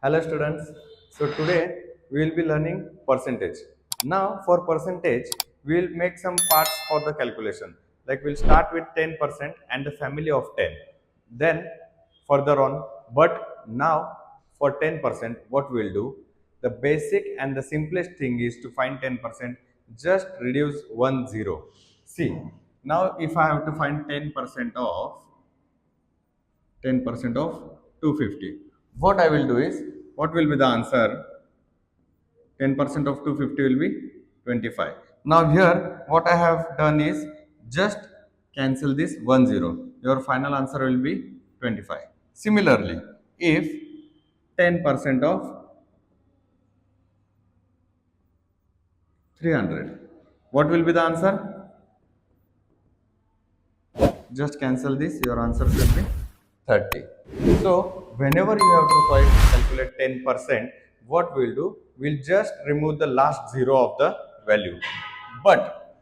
Hello students. So today we will be learning percentage. Now for percentage we will make some parts for the calculation. Like we'll start with 10% and the family of 10. Then further on, but now for 10% what we'll do, the basic and the simplest thing is to find 10%, just reduce one zero. See, now if I have to find 10% of 250. What I will do is, what will be the answer? 10% of 250 will be 25. Now here what I have done is just cancel this 10. Your final answer will be 25. Similarly, if 10% of 300, what will be the answer? Just cancel this, your answer should be 30. So whenever you have to calculate 10%, what we'll do, we'll just remove the last zero of the value. But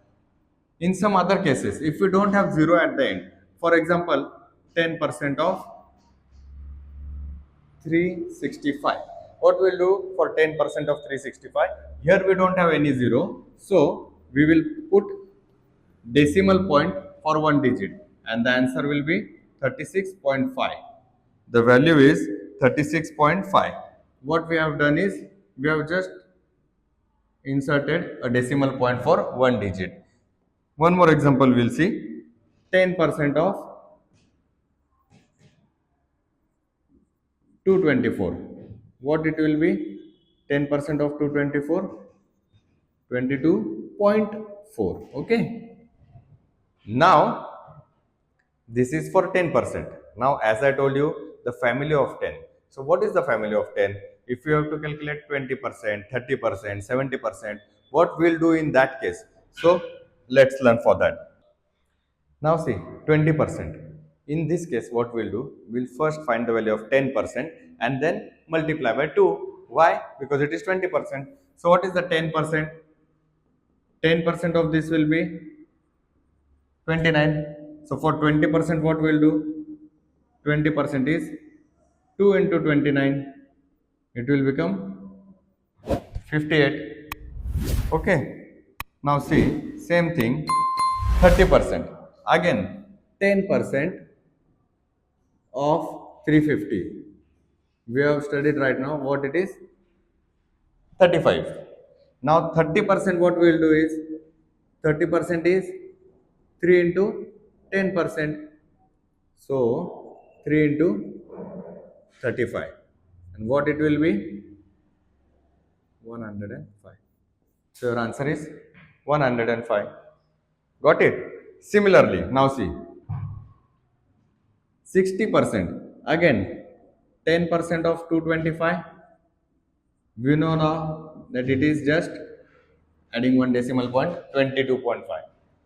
in some other cases, if we don't have zero at the end, for example 10% of 365, what we'll do for 10% of 365, here we don't have any zero, so we will put decimal point for one digit and the answer will be 36.5. The value is 36.5. What we have done is we have just inserted a decimal point for one digit. One more example we'll see. 10% of 224. What it will be? 10% of 224? 22.4. Okay. Now this is for 10%. Now as I told you, the family of 10. So what is the family of 10? If you have to calculate 20%, 30%, 70%, what we'll do in that case? So let's learn for that. Now see, 20%. In this case, what we'll do, we'll first find the value of 10% and then multiply by 2. Why? Because it is 20%. So what is the 10%? 10% of this will be 29. So for 20%, what we'll do? 20% is 2 into 29. It will become 58. Okay. Now see, same thing, 30%. Again, 10% of 350. We have studied right now what it is, 35. Now 30%, what we will do is, 30% is 3 into 10%. So 3 into 35. And what it will be? 105. So your answer is 105. Got it? Similarly, now see, 60%. Again, 10% of 225. We know now that it is just adding one decimal point, 22.5.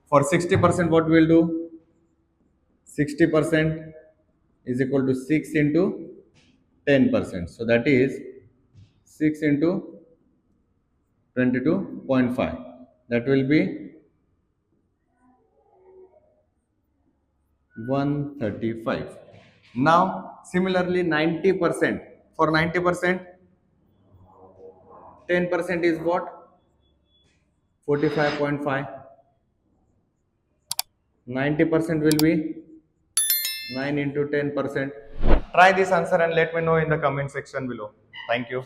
For 60%, what we will do? 60% is equal to 6 into 10%. So that is 6 into 22.5. That will be 135. Now similarly, 90%. For 90%, 10% is what? 45.5. 90% will be 9 into 10%. Try this answer and let me know in the comment section below. Thank you.